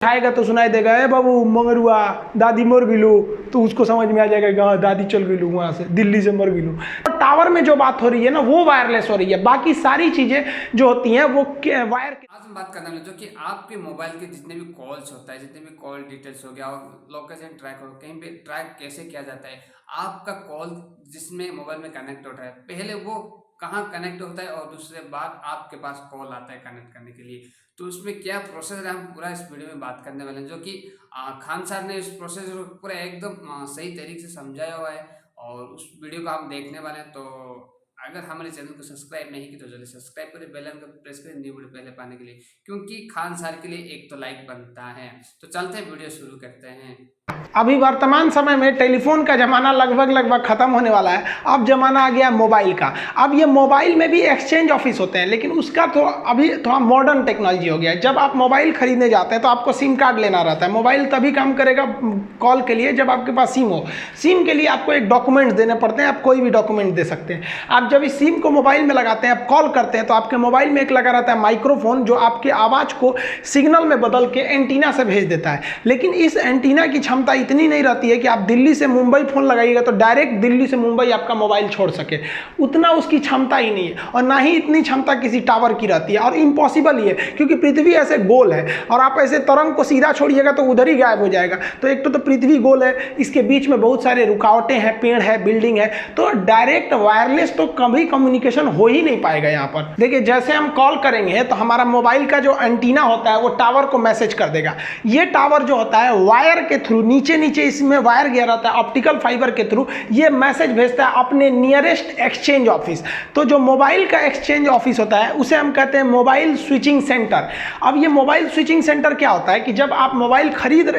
उठाएगा तो सुनाई देगा, ए बाबू मंगरुआ दादी मर गिलू, तो उसको समझ में आ जाएगा कि हाँ दादी चल गिलू, वहाँ से दिल्ली से मर गिलू। और टावर में जो बात हो रही है ना वो वायरलेस हो रही है, बाकी सारी चीजें जो होती हैं वो वायर। आज हम बात करने वाले जो कि आपके मोबाइल के जितने भी कॉल्स होता है, जितने भी कॉल डिटेल्स हो गया और लोकेशन ट्रैक हो, कहीं पे ट्रैक कैसे किया जाता है, आपका कॉल जिसमें मोबाइल में कनेक्ट होता है पहले वो कहाँ कनेक्ट होता है और दूसरे बाद आपके पास कॉल आता है कनेक्ट करने के लिए, तो उसमें क्या प्रोसेस है हम पूरा इस वीडियो में बात करने वाले हैं। जो कि खान सर ने इस प्रोसेस को पूरा एकदम सही तरीके से समझाया हुआ है और उस वीडियो को हम देखने वाले हैं। तो अगर हमारे चैनल को सब्सक्राइब नहीं की तो जल्दी सब्सक्राइब करें, बेल आइकन को प्रेस करें न्यू वीडियो पहले पाने के लिए, क्योंकि खान सर के लिए एक तो लाइक बनता है। तो चलते हैं वीडियो शुरू करते हैं। अभी वर्तमान समय में टेलीफोन का जमाना लगभग खत्म होने वाला है। अब जमाना आ गया मोबाइल का। अब ये मोबाइल में भी एक्सचेंज ऑफिस होते हैं, लेकिन उसका तो अभी थोड़ा मॉडर्न टेक्नोलॉजी हो गया है। जब आप मोबाइल खरीदने जाते हैं तो आपको सिम कार्ड लेना रहता है। मोबाइल तभी काम करेगा कॉल के लिए जब आपके पास सिम हो। सिम के लिए आपको एक डॉक्यूमेंट देने पड़ते हैं, आप कोई भी डॉक्यूमेंट दे सकते हैं। आप जब इस सिम को मोबाइल में लगाते हैं, आप कॉल करते हैं, तो आपके मोबाइल में एक लगा रहता है माइक्रोफोन, जो आपकी आवाज़ को सिग्नल में बदल के एंटीना से भेज देता है। लेकिन इस एंटीना की क्षमता इतनी नहीं रहती है कि आप दिल्ली से मुंबई फोन लगाइएगा तो डायरेक्ट दिल्ली से मुंबई आपका मोबाइल छोड़ सके, उतना उसकी क्षमता ही नहीं है। और ना ही इतनी क्षमता किसी टावर की रहती है, और इम्पॉसिबल ही है, क्योंकि पृथ्वी ऐसे गोल है और आप ऐसे तरंग को सीधा छोड़िएगा तो उधर ही गायब हो जाएगा। तो एक तो पृथ्वी गोल है, इसके बीच में बहुत सारे रुकावटें हैं, पेड़ है, बिल्डिंग है, तो डायरेक्ट वायरलेस तो कभी कम्युनिकेशन हो ही नहीं पाएगा। यहाँ पर देखिए, जैसे हम कॉल करेंगे तो हमारा मोबाइल का जो एंटीना होता है वो टावर को मैसेज कर देगा। ये टावर जो होता है वायर के थ्रू, नीचे इसमें वायर गया रहता है, ऑप्टिकल फाइबर के थ्रू ये मैसेज भेजता है अपने नियरेस्ट एक्सचेंज ऑफिस। तो जो मोबाइल का एक्सचेंज ऑफिस होता है उसे हम कहते हैं मोबाइल स्विचिंग सेंटर। अब ये मोबाइल स्विचिंग सेंटर क्या होता है कि जब आप मोबाइल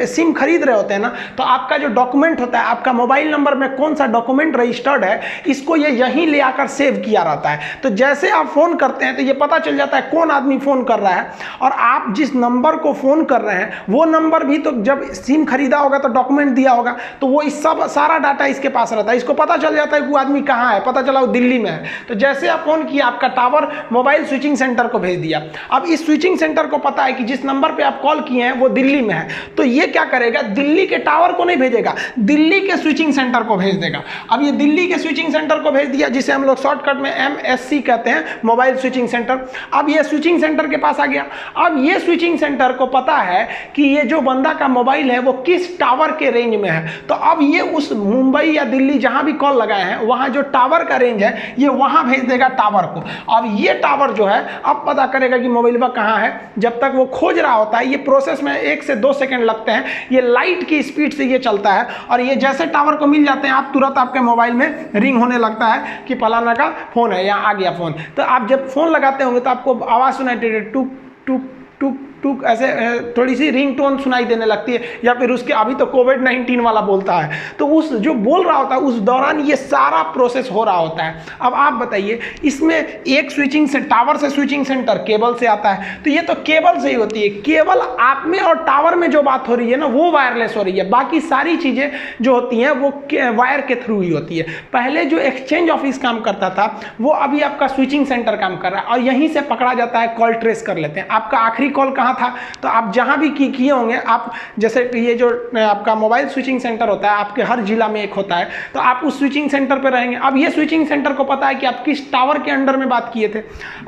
सिम खरीद रहे होते हैं ना, तो आपका जो डॉक्यूमेंट होता है, आपका मोबाइल नंबर में कौन सा डॉक्यूमेंट रजिस्टर्ड है, इसको ये यहीं ले आकर सेव किया रहता है। तो जैसे आप फोन करते हैं तो ये पता चल जाता है कौन आदमी फोन कर रहा है, और आप जिस नंबर को फोन कर रहे हैं वो नंबर भी तो जब सिम खरीदा होगा तो डॉक्यूमेंट दिया होगा, तो वो इस सब सारा डाटा इसके पास रहता है। इसको पता चल जाता है कि वो आदमी कहाँ है, पता चला वो दिल्ली में है। तो जैसे आप फोन किया, आपका टावर मोबाइल स्विचिंग सेंटर को भेज दिया। अब इस स्विचिंग सेंटर को पता है कि जिस नंबर पे आप कॉल किए हैं वो दिल्ली में है, तो ये क्या करेगा, दिल्ली के टावर को नहीं भेजेगा, दिल्ली के स्विचिंग सेंटर को भेज देगा। अब ये दिल्ली के स्विचिंग सेंटर को भेज दिया, जिसे हम लोग शॉर्टकट में MSC कहते हैं, मोबाइल स्विचिंग सेंटर। अब ये स्विचिंग सेंटर के पास आ गया। अब ये स्विचिंग सेंटर को पता है कि ये जो बंदा का मोबाइल है वो किस टावर के रेंज में है, तो अब ये उस मुंबई या दिल्ली जहां भी कॉल लगाए हैं वहां जो टावर का रेंज है ये वहां भेज देगा टावर को। अब ये टावर जो है अब पता करेगा कि मोबाइल कहां है। जब तक वो खोज रहा होता है, ये प्रोसेस में 1 से 2 सेकंड लगते हैं, ये लाइट की स्पीड से ये चलता है, और ये जैसे टावर को मिल जाते हैं आप तुरंत आपके मोबाइल में रिंग होने लगता है कि फलाना का फोन है, यहाँ आ गया फोन। तो आप जब फोन लगाते होंगे तो आपको आवाज सुनाई देती है, टुक टुक टुक टुक, ऐसे थोड़ी सी रिंग टोन सुनाई देने लगती है, या फिर उसके अभी तो कोविड-19 वाला बोलता है, तो उस जो बोल रहा होता है उस दौरान ये सारा प्रोसेस हो रहा होता है। अब आप बताइए, इसमें एक स्विचिंग से टावर से स्विचिंग सेंटर केबल से आता है, तो ये तो केबल से ही होती है। केवल आप में और टावर में जो बात हो रही है ना वो वायरलेस हो रही है, बाकी सारी चीज़ें जो होती हैं वो वायर के थ्रू ही होती है। पहले जो एक्सचेंज ऑफिस काम करता था वो अभी आपका स्विचिंग सेंटर काम कर रहा है, और यहीं से पकड़ा जाता है, कॉल ट्रेस कर लेते हैं। आपका आखिरी कॉल कहाँ था, तो आप जहां भी किए होंगे, आप जैसे ये जो आपका मोबाइल स्विचिंग सेंटर होता है आपके हर जिला में एक होता है, तो आप उस स्विचिंग सेंटर पे रहेंगे। अब ये स्विचिंग सेंटर को पता है कि आप किस टावर के अंडर में बात किए थे।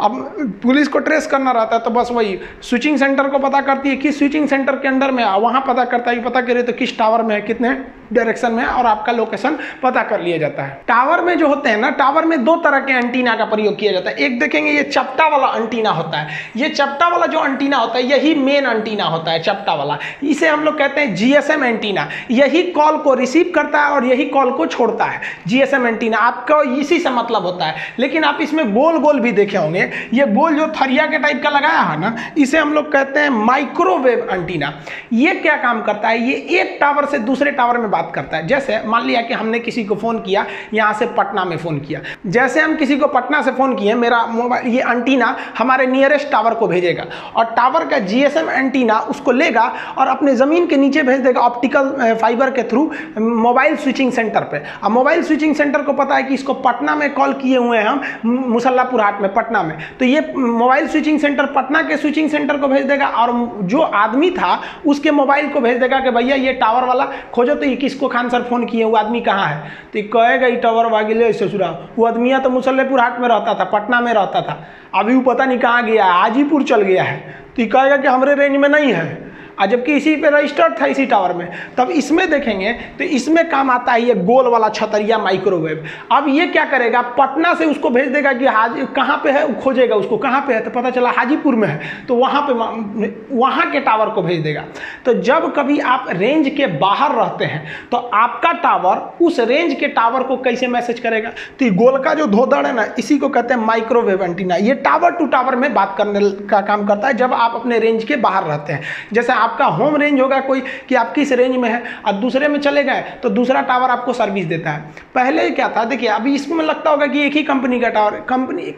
अब पुलिस को ट्रेस करना रहता है तो बस वही स्विचिंग सेंटर को पता करती है किस स्विचिंग सेंटर के अंडर में है, वहां पता करता है कि पता करिए तो किस टावर में है, कितने डायरेक्शन में है, और आपका लोकेशन पता कर लिया जाता है। टावर में जो होते हैं ना, टावर में 2 तरह के एंटीना का प्रयोग किया जाता है। एक देखेंगे ये चपटा वाला एंटीना होता है। ये चपटा वाला जो एंटीना होता है यही मेन एंटीना होता है, चपटा वाला। इसे हम लोग कहते हैं GSM एंटीना। यही कॉल को रिसीव करता है और यही कॉल को छोड़ता है। GSM एंटीना आपका इसी से मतलब होता है। लेकिन आप इसमें गोल गोल भी देखे होंगे, ये गोल जो थरिया के टाइप का लगाया है ना, इसे हम लोग कहते हैं माइक्रोवेव एंटीना। ये क्या काम करता है, ये एक टावर से दूसरे टावर में बात करता है। जैसे मान लिया कि हमने किसी को फोन किया, यहाँ से पटना में फोन किया, जैसे हम किसी को पटना से फोन किए, मेरा मोबाइल ये एंटीना हमारे नियरेस्ट टावर को भेजेगा, और टावर का GSM एंटीना उसको लेगा और अपने ज़मीन के नीचे भेज देगा ऑप्टिकल फाइबर के थ्रू मोबाइल स्विचिंग सेंटर पे। अब मोबाइल स्विचिंग सेंटर को पता है कि इसको पटना में कॉल किए हुए हैं हम, मुसल्लापुर हाट में पटना में, तो ये मोबाइल स्विचिंग सेंटर पटना के स्विचिंग सेंटर को भेज देगा और जो आदमी था उसके मोबाइल को भेज देगा कि भैया ये टावर वाला खोजो, तो ये किसको खान सर फोन किए, वो आदमी कहाँ है, तो ये कहेगा ये टावर वागिले ससुरा, वो आदमिया तो मुसल्लापुर हाट में रहता था, पटना में रहता था, अभी वो पता नहीं कहाँ गया है, हाजीपुर चल गया है, तो ये कहेगा कि हमारे रेंज में नहीं है, जबकि इसी पे रजिस्टर्ड था इसी टावर में। तब इसमें देखेंगे तो इसमें काम आता है ये गोल वाला छतरिया माइक्रोवेव। अब ये क्या करेगा, पटना से उसको भेज देगा कि कहाँ पे है, खोजेगा उसको कहाँ पे है, तो पता चला हाजीपुर में है, तो वहाँ के टावर को भेज देगा। तो जब कभी आप रेंज के बाहर रहते हैं तो आपका टावर उस रेंज के टावर को कैसे मैसेज करेगा, तो ये गोल का जो धोदड़ है ना, इसी को कहते हैं माइक्रोवेव एंटीना। ये टावर टू टावर में बात करने का काम करता है जब आप अपने रेंज के बाहर रहते हैं। जैसे आपका होम रेंज होगा कोई कि आप किस रेंज में है और दूसरे में चले गए तो दूसरा टावर आपको सर्विस देता है। पहले क्या था, देखिए अभी इसमें लगता होगा कि एक ही कंपनी का टावर,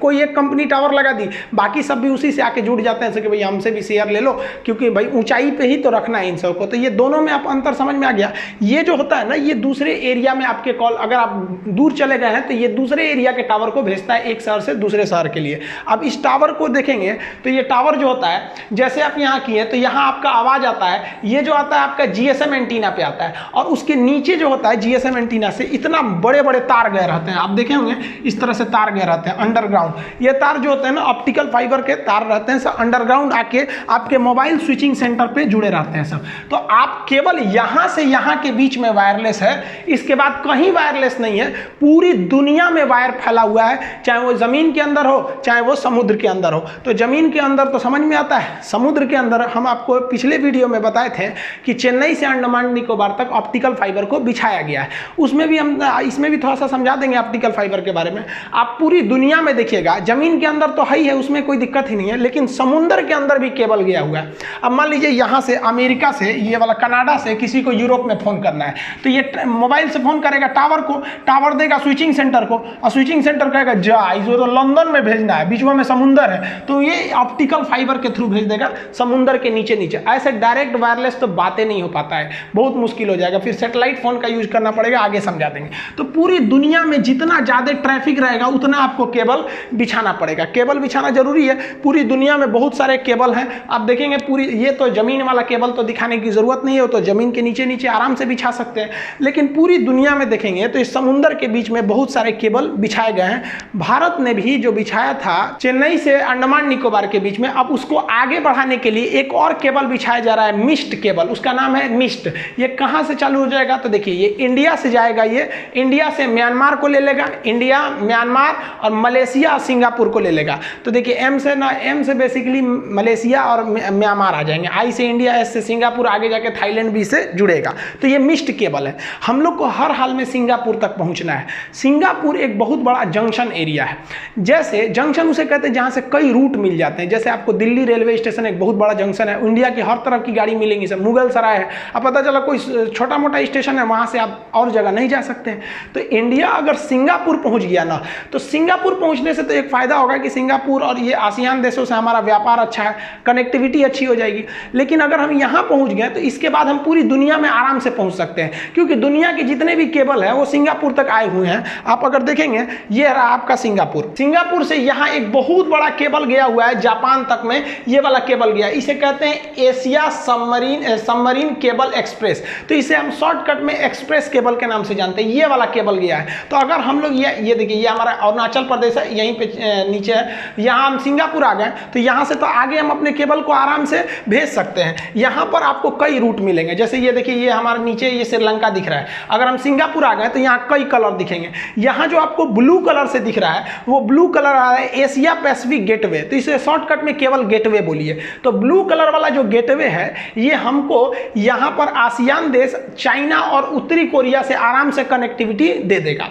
कोई एक कंपनी टावर लगा दी, बाकी सब भी उसी से आके जुड़ जाते हैं कि भाई हमसे भी शेयर ले लो, क्योंकि भाई ऊंचाई पे ही तो रखना है इन सबको। तो ये दोनों में आप अंतर समझ में आ गया। ये जो होता है ना, ये दूसरे एरिया में आपके कॉल, अगर आप दूर चले गए हैं तो ये दूसरे एरिया के टावर को भेजता है एक शहर से दूसरे शहर के लिए। अब इस टावर को देखेंगे तो ये टावर जो होता है, जैसे आप यहाँ किए तो यहाँ आपका आवाज आता है, ये जो आता है आपका GSM एंटीना पे आता है, और उसके नीचे जो होता है GSM एंटीना से इतना बड़े बड़े तार गए रहते हैं, आप देखे होंगे इस तरह से तार गए रहते हैं अंडरग्राउंड। ये तार जो होते हैं ना ऑप्टिकल फाइबर के तार रहते हैं, सब अंडरग्राउंड आके आपके मोबाइल स्विचिंग सेंटर पे जुड़े रहते हैं सब। तो आप केवल यहाँ से यहाँ के बीच में वायरलेस है, इसके बाद कहीं वायरलेस नहीं है। पूरी दुनिया में वायर फैला हुआ है, चाहे वो जमीन के अंदर हो चाहे वो समुद्र के अंदर हो। तो जमीन के अंदर तो समझ में आता है, समुद्र के अंदर हम आपको पिछले वीडियो में बताए थे कि चेन्नई से अंडमान निकोबार तक ऑप्टिकल फाइबर को बिछाया गया है। उसमें भी हम इसमें भी थोड़ा सा समझा देंगे ऑप्टिकल फाइबर के बारे में। आप पूरी दुनिया में देखिएगा, जमीन के अंदर तो है ही है, उसमें कोई दिक्कत ही नहीं है, लेकिन समुद्र के अंदर भी केबल गया हुआ है। अब मान लीजिए यहाँ से अमेरिका से, ये वाला कनाडा से किसी को यूरोप में फोन करना है, तो ये मोबाइल से फोन करेगा टावर को, टावर देगा स्विचिंग सेंटर को, और स्विचिंग सेंटर कहेगा जा इसको तो लंदन में भेजना है, बीच में समुंदर है, तो ये ऑप्टिकल फाइबर के थ्रू भेज देगा समुंदर के नीचे नीचे। ऐसे डायरेक्ट वायरलेस तो बातें नहीं हो पाता है, बहुत मुश्किल हो जाएगा, फिर सैटेलाइट फोन का यूज करना पड़ेगा, आगे समझा देंगे। तो पूरी दुनिया में जितना ज़्यादा ट्रैफिक रहेगा उतना आपको केबल बिछाना पड़ेगा। केबल बिछाना जरूरी है, पूरी दुनिया में बहुत सारे केबल हैं। आप देखेंगे पूरी, ये तो जमीन वाला केबल तो दिखाने की जरूरत नहीं है, वो तो जमीन के नीचे नीचे आराम से बिछा सकते हैं, लेकिन पूरी दुनिया में देखेंगे तो इस समुद्र के बीच में बहुत सारे केबल बिछाए गए हैं। भारत ने भी जो बिछाया था चेन्नई से अंडमान निकोबार के बीच में, अब उसको आगे बढ़ाने के लिए एक और केबल बिछाया जा रहा है, मिस्ट केबल, उसका नाम है मिस्ट। ये कहां से चालू हो जाएगा, तो देखिए ये इंडिया से जाएगा, ये इंडिया से म्यांमार को ले लेगा, इंडिया म्यांमार और मलेशिया और सिंगापुर को ले लेगा। तो देखिए एम से बेसिकली मलेशिया और म्यांमार आ जाएंगे, आई से इंडिया, एस से सिंगापुर, आगे जाके थाईलैंड भी से जुड़ेगा। तो ये मिस्ट केबल है। हम लोग को हर हाल में सिंगापुर तक पहुंचना है। सिंगापुर एक बहुत बड़ा जंक्शन एरिया है, जैसे जंक्शन उसे कहते हैं जहां से कई रूट मिल जाते हैं। जैसे आपको दिल्ली रेलवे स्टेशन एक बहुत बड़ा जंक्शन है, इंडिया की हर तरफ की गाड़ी मिलेंगी, सब मुगल सराय है, अब पता चला कोई छोटा मोटा स्टेशन है वहां से आप और जगह नहीं जा सकते हैं। तो इंडिया अगर सिंगापुर पहुंच गया ना, तो सिंगापुर पहुंचने से तो एक फायदा होगा कि सिंगापुर और ये आसियान देशों से हमारा व्यापार अच्छा है, कनेक्टिविटी अच्छी हो जाएगी। लेकिन अगर हम यहाँ पहुंच गए तो इसके बाद हम पूरी दुनिया में आराम से पहुंच सकते हैं, क्योंकि दुनिया के जितने भी केबल है वो सिंगापुर तक आए हुए हैं। आप अगर देखेंगे ये रहा आपका सिंगापुर, सिंगापुर से यहाँ एक बहुत बड़ा केबल गया हुआ है जापान तक में, ये वाला केबल गया, इसे कहते हैं एशिया सबमरीन केबल एक्सप्रेस। तो इसे हम शॉर्टकट में एक्सप्रेस केबल के नाम से जानते हैं। ये वाला केबल गया है। तो अगर हम लोग ये देखिए, ये हमारा अरुणाचल प्रदेश है, यहीं पे नीचे है, यहाँ हम सिंगापुर आ गए, तो यहाँ से तो आगे हम अपने केबल को आराम से भेज सकते हैं। यहाँ पर आपको कई रूट मिलेंगे, जैसे ये देखिए, ये हमारे नीचे ये श्रीलंका दिख रहा है। अगर हम सिंगापुर आ गए तो यहाँ कई कलर दिखेंगे। यहाँ जो आपको ब्लू कलर से दिख रहा है वो ब्लू कलर आ रहा है एशिया पैसिफिक गेटवे, तो इसे शॉर्टकट में केवल गेटवे बोलिए। तो ब्लू कलर वाला जो गेटवे है ये हमको यहाँ पर आसियान देश, चाइना और उत्तरी कोरिया से आराम से कनेक्टिविटी दे देगा।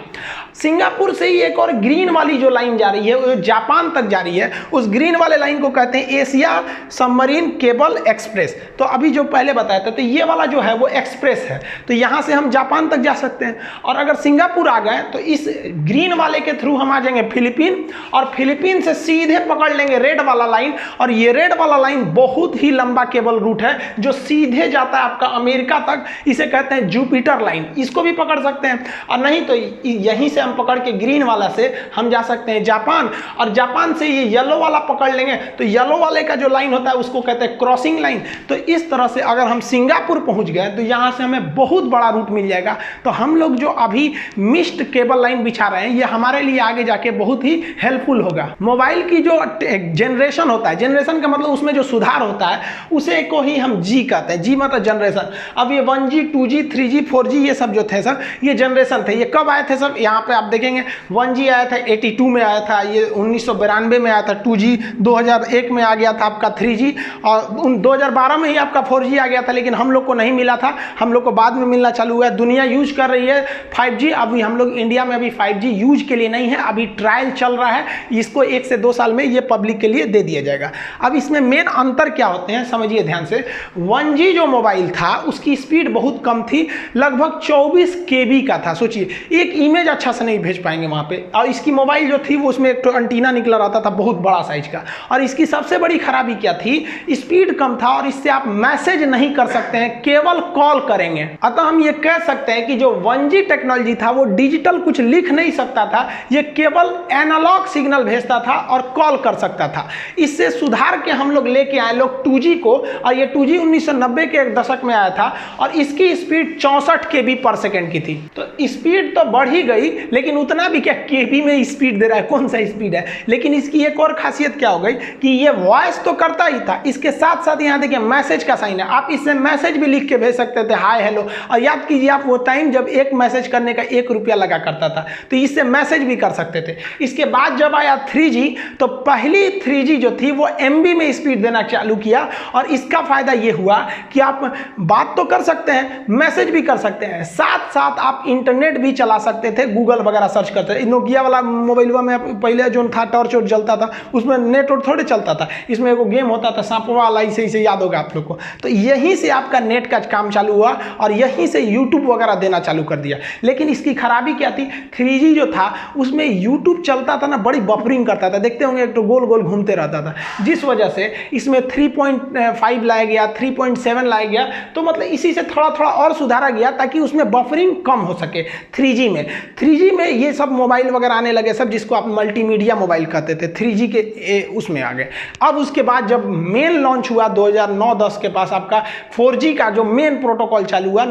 सिंगापुर से ही एक और ग्रीन वाली जो लाइन जा रही है वो जापान तक जा रही है, उस ग्रीन वाले लाइन को कहते हैं एशिया सबमरीन केबल एक्सप्रेस। तो अभी जो पहले बताया था, तो ये वाला जो है वो एक्सप्रेस है, तो यहाँ से हम जापान तक जा सकते हैं। और अगर सिंगापुर आ गए तो इस ग्रीन वाले के थ्रू हम आ जाएंगे फिलीपीन, और फिलीपीन से सीधे पकड़ लेंगे रेड वाला लाइन, और ये रेड वाला लाइन बहुत ही लंबा केबल रूट है जो सीधे जाता है आपका अमेरिका तक, इसे कहते हैं जुपिटर लाइन, इसको भी पकड़ सकते हैं। और नहीं तो यहीं से हम पकड़ के ग्रीन वाला से हम जा सकते हैं जापान, और जापान से ये येलो वाला पकड़ लेंगे, तो येलो वाले का जो लाइन होता है उसको कहते हैं क्रॉसिंग लाइन। तो इस तरह से अगर हम सिंगापुर पहुंच गए तो यहाँ से हमें बहुत बड़ा रूट मिल जाएगा। तो हम लोग जो अभी मिस्ड केबल लाइन बिछा रहे हैं ये हमारे लिए आगे जाके बहुत ही हेल्पफुल होगा। मोबाइल की जो जनरेशन होता है, जनरेशन का मतलब उसमें जो सुधार होता है उसे को ही हम जी कहते हैं। जी मतलब जनरेशन। अब ये 1G 2G 3G 4G ये सब जो थे सर, ये जनरेशन थे। ये कब आए थे सब, यहाँ पे आप देखेंगे 1G आया था 82 में आया था, ये 1992 में आया था 2G, 2001 में आ गया था आपका 3G, और 2012 में ही आपका 4G आ गया था, लेकिन हम लोग को नहीं मिला था, हम लोग को बाद में मिलना चालू हुआ है। दुनिया यूज कर रही है 5G, अभी हम लोग इंडिया में अभी 5G यूज के लिए नहीं है, अभी ट्रायल चल रहा है, इसको 1 से 2 साल में ये पब्लिक के लिए दे दिया जाएगा। अब इसमें मेन अंतर क्या होते हैं समझिए ध्यान से। 1G जो मोबाइल था उसकी स्पीड बहुत कम थी, लगभग 24 KB का था। सोचिए एक इमेज अच्छा से नहीं भेज पाएंगे वहाँ पे, और इसकी मोबाइल जो थी वो उसमें एक तो एंटीना निकला रहता था बहुत बड़ा साइज का, और इसकी सबसे बड़ी खराबी क्या थी, स्पीड कम था, और इससे आप मैसेज नहीं कर सकते हैं, केवल कॉल करेंगे। अतः हम ये कह सकते हैं कि जो 1G टेक्नोलॉजी था वो डिजिटल कुछ लिख नहीं सकता था, ये केवल एनालॉग सिग्नल भेजता था और कॉल कर सकता था। इससे सुधार के हम लोग लेके आए लोग 2G को, और ये 2G 1990 के एक दशक में आया था, और इसकी स्पीड 64 KB पर सेकेंड की थी। तो स्पीड तो बढ़ ही गई, लेकिन उतना भी क्या KB में स्पीड दे रहा है, कौन सा स्पीड है। लेकिन इसकी एक और खासियत क्या हो गई कि ये वॉइस तो करता ही था, इसके साथ साथ यहाँ देखिए मैसेज का साइन है, आप इससे मैसेज भी लिख के भेज सकते थे, हाय हेलो। और याद कीजिए आप वो टाइम जब एक मैसेज करने का 1 रुपया लगा करता था, तो इससे मैसेज भी कर सकते थे। इसके बाद जब आया 3G, तो पहली 3G जो थी वो MB में स्पीड देना चालू किया, और इसका फायदा ये हुआ कि आप बात तो कर सकते हैं, मैसेज भी कर सकते हैं, साथ साथ आप इंटरनेट भी चला सकते थे, गूगल वगैरह सर्च करते थे। नोकिया वाला मोबाइल में पहले जो था टॉर्च और जलता था, उसमें नेट और थोड़े चलता था, इसमें एक गेम होता था सांपवा वाला, इसे याद होगा आप लोग को। तो यहीं से आपका नेट का काम चालू हुआ, और यहीं से यूट्यूब वगैरह देना चालू कर दिया। लेकिन इसकी खराबी क्या थी, 3G जो था उसमें यूट्यूब चलता था ना, बड़ी बफरिंग करता था, देखते होंगे एक तो गोल गोल घूमते रहता था, जिस वजह से इसमें 3.5 लाया गया, 3.7 लाया गया। तो मतलब इसी से थोड़ा थोड़ा और सुधारा गया ताकि उसमें बफरिंग कम हो सके। 3G में ये सब मोबाइल वगैरह आने लगे, सब जिसको आप मल्टीमीडिया मोबाइल कहते थे, 3G के उसमें आ गए। अब उसके बाद जब मेन लॉन्च हुआ 2009-10 के पास आपका 4G का जो मेन प्रोटोकॉल चालू हुआ,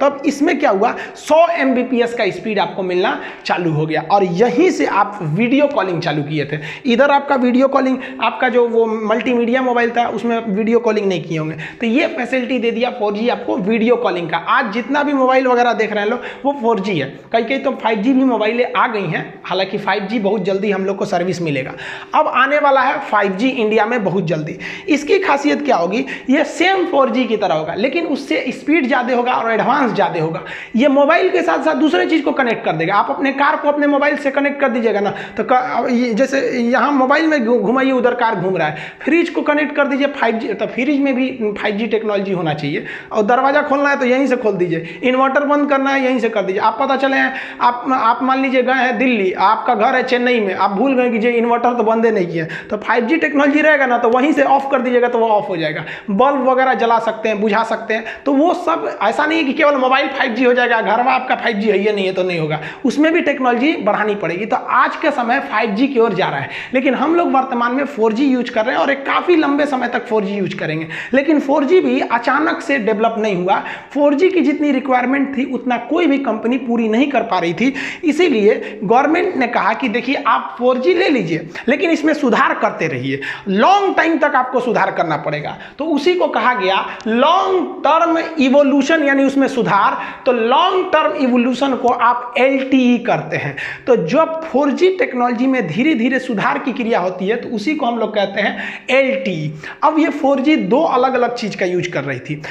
तब इसमें क्या हुआ, 100 Mbps का स्पीड आपको मिलना चालू हो गया, और यहीं से आप वीडियो कॉलिंग चालू किए थे। इधर आपका वीडियो कॉलिंग, आपका जो वो मल्टीमीडिया मोबाइल था उसमें वीडियो कॉलिंग नहीं किए होंगे, तो ये फैसिलिटी दे दिया 4G आपको वीडियो कॉलिंग का। आज जितना भी मोबाइल वगैरह देख रहे हैं लोग वो 4G है, कई तो 5G भी मोबाइलें आ गई हैं, हालांकि 5G बहुत जल्दी हम लोग को सर्विस मिलेगा। अब आने वाला है 5G इंडिया में बहुत जल्दी। इसकी खासियत क्या होगी, ये सेम 4G की तरह होगा, लेकिन उससे स्पीड ज़्यादा होगा और एडवांस ज़्यादा होगा। ये मोबाइल के साथ साथ दूसरे चीज़ को कनेक्ट कर देगा। आप अपने कार को अपने मोबाइल से कनेक्ट कर दीजिएगा ना, तो जैसे यहाँ मोबाइल में घुमाइए, उधर कार घूम रहा है, फ्रिज को कनेक्ट कर दीजिए 5G, तो फ्रिज में भी 5G टेक्नोलॉजी होना चाहिए। और दरवाजा खोलना है तो यहीं से खोल दीजिए, इन्वर्टर बंद करना है यहीं से कर दीजिए। आप पता चले आप मान लीजिए गए हैं दिल्ली, आपका घर है चेन्नई में, आप भूल गए कि जो इन्वर्टर तो बंदे नहीं किए, तो 5G टेक्नोलॉजी रहेगा ना, तो वहीं से ऑफ कर दीजिएगा तो वो ऑफ हो जाएगा। बल्ब वगैरह जला सकते हैं, बुझा सकते हैं। तो वो सब ऐसा नहीं है कि केवल मोबाइल 5G हो जाएगा, घर में आपका 5G है ये नहीं है तो नहीं होगा, उसमें भी टेक्नोलॉजी बढ़ानी पड़ेगी। तो आज के समय 5G की ओर जा रहा है, लेकिन हम लोग वर्तमान में 4G यूज कर रहे हैं, और एक काफ़ी लंबे समय तक 4G यूज करेंगे। लेकिन 4G भी अचानक से डेवलप नहीं हुआ, 4G की जितनी रिक्वायरमेंट थी उतना कोई भी कंपनी पूरी नहीं कर पा रही थी। इसीलिए गवर्नमेंट ने कहा कि देखिए आप 4G ले लीजिए, लेकिन इसमें सुधार करते रहिए, लॉन्ग टाइम तक आपको सुधार करना पड़ेगा। तो उसी को कहा गया लॉन्ग टर्म इवोल्यूशन, यानी उसमें सुधार। तो लॉन्ग टर्म इवोल्यूशन को आप LTE करते हैं। तो जब 4G टेक्नोलॉजी में धीरे धीरे सुधार की क्रिया होती है तो उसी को हम लोग कहते हैं LTE। अब ये 4G दो अलग अलग चीज का यूज कर रही थी।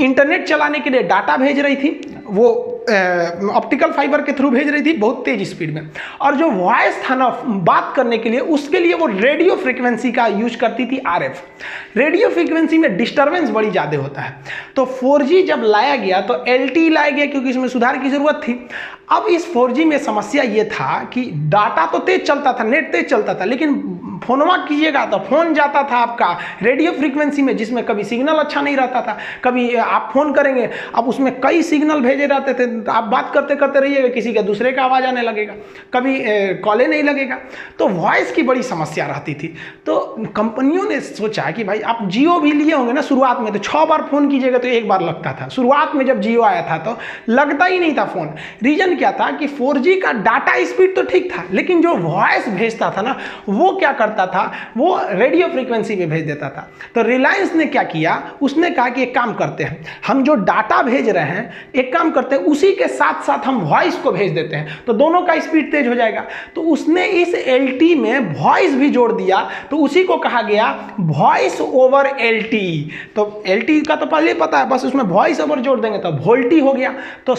इंटरनेट चलाने के लिए डाटा भेज रही थी, वो ऑप्टिकल फाइबर के थ्रू भेज रही थी बहुत तेज स्पीड में। और जो वॉइस था ना बात करने के लिए, उसके लिए वो रेडियो फ्रीक्वेंसी का यूज करती थी, RF। रेडियो फ्रीक्वेंसी में डिस्टर्बेंस बड़ी ज़्यादा होता है। तो 4G जब लाया गया तो LTE लाया गया क्योंकि इसमें सुधार की ज़रूरत थी। अब इस 4G में समस्या ये था कि डाटा तो तेज चलता था, नेट तेज चलता था, लेकिन फोनवा कीजिएगा तो फोन जाता था आपका रेडियो फ्रीक्वेंसी में, जिसमें कभी सिग्नल अच्छा नहीं रहता था। कभी आप फोन करेंगे, अब उसमें कई सिग्नल भेजे रहते थे, आप बात करते करते रहिएगा, किसी का दूसरे का आवाज़ आने लगेगा, कभी कॉले नहीं लगेगा। तो वॉइस की बड़ी समस्या रहती थी। तो कंपनियों ने सोचा कि भाई आप जियो भी लिए होंगे ना शुरुआत में, तो 6 बार फ़ोन कीजिएगा तो 1 बार लगता था। शुरुआत में जब जियो आया था तो लगता ही नहीं था फ़ोन। रीज़न क्या था कि 4G का डाटा स्पीड तो ठीक था, लेकिन जो वॉइस भेजता था ना वो क्या करता था, वो रेडियो फ्रीक्वेंसी पे भेज देता था। तो रिलायंस ने क्या किया, उसने कहा कि एक काम करते हैं, हम जो डाटा भेज रहे हैं एक काम करते हैं उसी के साथ साथ हम वॉइस को भेज देते हैं, तो दोनों का स्पीड तेज हो जाएगा। तो उसने इस LTE में वॉइस भी जोड़ दिया, तो उसी को कहा गया वॉइस ओवर LTE। तो LTE का तो पहले पता है, बस उसमें वॉइस ओवर जोड़ देंगे तो वोल्टी हो गया। तो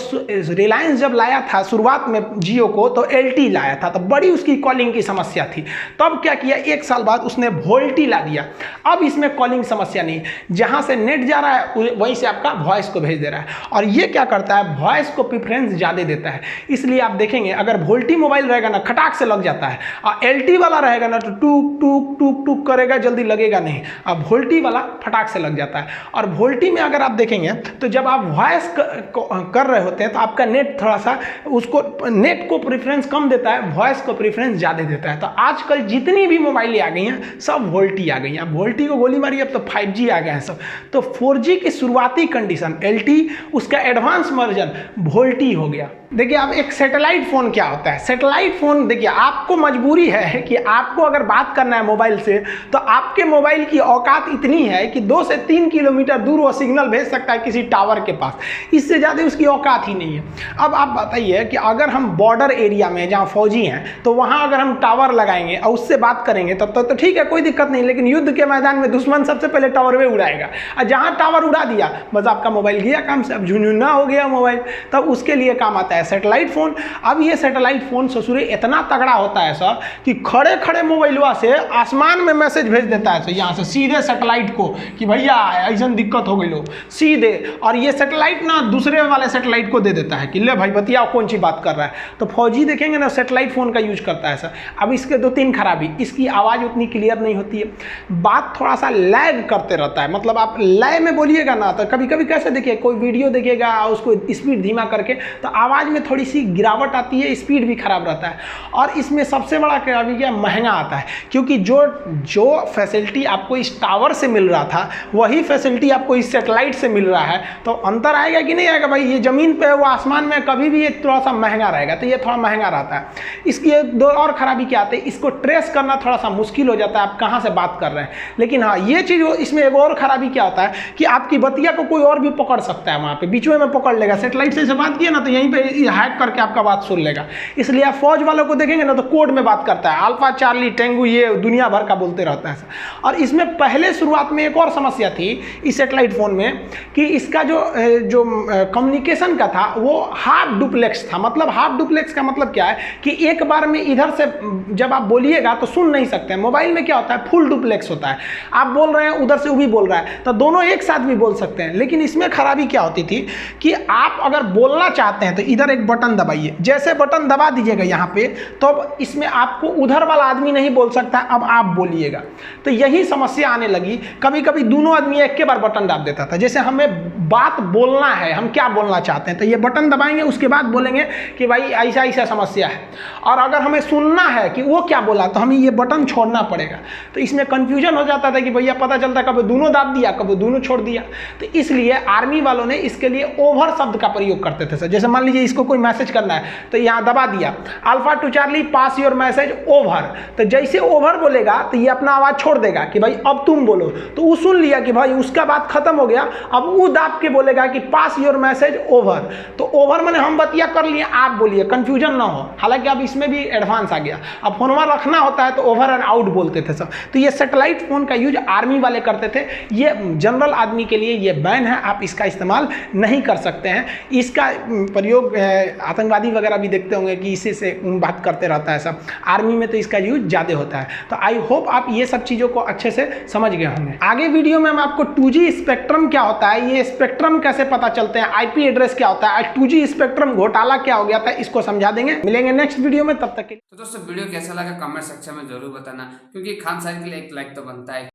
रिलायंस जब लाया था शुरुआत में जियो को तो LTE लाया था, तो बड़ी उसकी कॉलिंग की समस्या थी। तब क्या किया, 1 साल बाद उसने वोल्टी ला दिया। अब इसमें कॉलिंग समस्या नहीं, जहां से नेट जा रहा है वहीं से आपका वॉइस को भेज दे रहा है। और ये क्या करता है, वॉइस को प्रेफरेंस ज़्यादा देता है। इसलिए आप देखेंगे अगर वोल्टी मोबाइल रहेगा ना खटाक से लग जाता है, और LTE वाला रहेगा ना तो टूक टूक टूक टूक करेगा, जल्दी लगेगा नहीं। अब वोल्टी वाला फटाक से लग जाता है। और वोल्टी में अगर आप देखेंगे तो जब आप वॉइस कर रहे होते हैं तो आपका नेट थोड़ा सा उसको नेट को प्रेफरेंस कम देता है, वॉइस को प्रेफरेंस ज़्यादा देता है। तो आजकल जितनी भी मोबाइल आ गई हैं सब वोल्टी आ गई हैं। अब वोल्टी को गोली मारी, अब तो 5G आ गए हैं सब। तो 4G की शुरुआती कंडीशन LTE, उसका एडवांस वर्जन वोल्टी हो गया। देखिए अब एक सैटेलाइट फ़ोन क्या होता है, सैटेलाइट फ़ोन देखिए आपको मजबूरी है कि आपको अगर बात करना है मोबाइल से तो आपके मोबाइल की औकात इतनी है कि 2 से 3 किलोमीटर दूर वो सिग्नल भेज सकता है किसी टावर के पास, इससे ज़्यादा उसकी औकात ही नहीं है। अब आप बताइए कि अगर हम बॉर्डर एरिया में जहाँ फौजी हैं तो वहाँ अगर हम टावर लगाएंगे और उससे बात करेंगे तब तो ठीक है, कोई दिक्कत नहीं, लेकिन युद्ध के मैदान में दुश्मन सबसे पहले टावर में उड़ाएगा, और जहाँ टावर उड़ा दिया बस आपका मोबाइल गया काम से, अब झुनझुना हो गया मोबाइल। तब उसके लिए काम आता है सैटेलाइट फ़ोन। अब ये सैटेलाइट फ़ोन ससुरे इतना तगड़ा होता है सर कि खड़े खड़े मोबाइलवा से आसमान में मैसेज भेज देता है, यहाँ से सीधे सैटेलाइट को कि भैया ऐसा दिक्कत हो गई लो सीधे, और ये सैटेलाइट ना दूसरे वाले सैटेलाइट को दे देता है कि ले भाई बतियाओ कौन सी बात कर रहा है। तो फौजी देखेंगे ना सैटेलाइट फ़ोन का यूज करता है सर। अब इसके 2-3 खराबी, इसकी आवाज़ उतनी क्लियर नहीं होती है, बात थोड़ा सा लैग करते रहता है, मतलब आप लय में बोलिएगा ना तो कभी कभी कैसे देखिए कोई वीडियो देखिएगा उसको स्पीड धीमा करके तो आवाज़ में थोड़ी सी गिरावट आती है, स्पीड भी खराब रहता है। और इसमें सबसे बड़ा खराबी क्या, महंगा आता है, क्योंकि जो फैसिलिटी आपको इस टावर से मिल रहा था वही फैसिलिटी आपको इस सैटेलाइट से मिल रहा है, तो अंतर आएगा कि नहीं आएगा भाई। ये ज़मीन पे है वो आसमान में, कभी भी ये थोड़ा सा महंगा रहेगा, तो ये थोड़ा महंगा रहता है। इसकी 2 और खराबी क्या आती है, इसको ट्रेस करना थोड़ा सा मुश्किल हो जाता है, आप कहाँ से बात कर रहे हैं। लेकिन हाँ ये चीज़ इसमें एक और खराबी क्या होता है कि आपकी बतिया को कोई और भी पकड़ सकता है, वहाँ पे बीच में पकड़ लेगा। सैटेलाइट से बात किया ना तो यहीं पे हैक करके आपका बात सुन लेगा। इसलिए आप फौज वालों को देखेंगे ना तो कोड में बात करता है, अल्फा चार्ली टेंगू ये दुनिया भर का बोलते रहता है। और इसमें पहले शुरुआत में एक और समस्या थी इस सैटेलाइट फ़ोन में कि इसका जो कम्युनिकेशन का था वो हाफ डुप्लेक्स था। मतलब हाफ डुप्लेक्स का मतलब क्या है कि एक बार में इधर से जब आप बोलिएगा तो सुन नहीं सकते। मोबाइल में क्या होता है, फुल डुप्लेक्स होता है, आप बोल रहे हैं उधर से वो भी बोल रहा है, तो दोनों एक साथ भी बोल सकते हैं। लेकिन इसमें खराबी क्या होती थी कि आप अगर बोलना चाहते हैं तो इधर एक बटन दबाइए, जैसे बटन दबा दीजिएगा यहाँ पे तो इसमें आपको उधर वाला आदमी नहीं बोल सकता, अब आप बोलिएगा। तो यही समस्या आने लगी। कभी कभी दोनों आदमी एक के बार बटन दाब देता था, जैसे हमें बात बोलना है, हम क्या बोलना चाहते हैं तो ये बटन दबाएंगे, उसके बाद बोलेंगे कि भाई ऐसा ऐसा समस्या है। और अगर हमें सुनना है कि वो क्या बोला तो हमें ये बटन छोड़ना पड़ेगा। तो इसमें कन्फ्यूजन हो जाता था कि भैया पता चलता कभी दोनों दाब दिया कभी दोनों छोड़ दिया। तो इसलिए आर्मी वालों ने इसके लिए ओवर शब्द का प्रयोग करते थे सर। जैसे मान लीजिए इसको कोई मैसेज करना है तो यहाँ दबा दिया alpha two Charlie pass your message over, तो जैसे ओवर बोलेगा तो ये अपना आवाज़ छोड़ देगा कि भाई अब तुम बोलो, तो वो सुन लिया कि भाई उसका बात खत्म हो गया, अब वो दाब के बोलेगा कि पास योर मैसेज ओवर। तो ओवर मैंने हम बतिया कर लिए, आप बोलिए, कंफ्यूजन ना हो। हालांकि अब इसमें भी एडवांस आ गया, अब फोनवा रखना होता है तो ओवर एंड आउट बोलते थे सब। तो ये सैटेलाइट फ़ोन का यूज आर्मी वाले करते थे, ये जनरल आदमी के लिए ये बैन है, आप इसका इस्तेमाल नहीं कर सकते हैं। इसका प्रयोग आतंकवादी वगैरह भी देखते होंगे कि इसी से बात करते रहता है सब। आर्मी में तो इसका यूज ज़्यादा होता है। तो आई होप आप ये सब चीज़ों को अच्छे से समझ गए होंगे। आगे वीडियो में हम आपको 2G स्पेक्ट्रम क्या होता है, ये स्पेक्ट्रम कैसे पता चलते हैं, IP एड्रेस क्या होता है, 2G स्पेक्ट्रम घोटाला क्या हो गया था, इसको समझा देंगे। मिलेंगे नेक्स्ट वीडियो में, तब तक के लिए। तो दोस्तों वीडियो कैसा लगा कमेंट सेक्शन में जरूर बताना, क्योंकि खान साहब के लिए एक लाइक तो बनता है।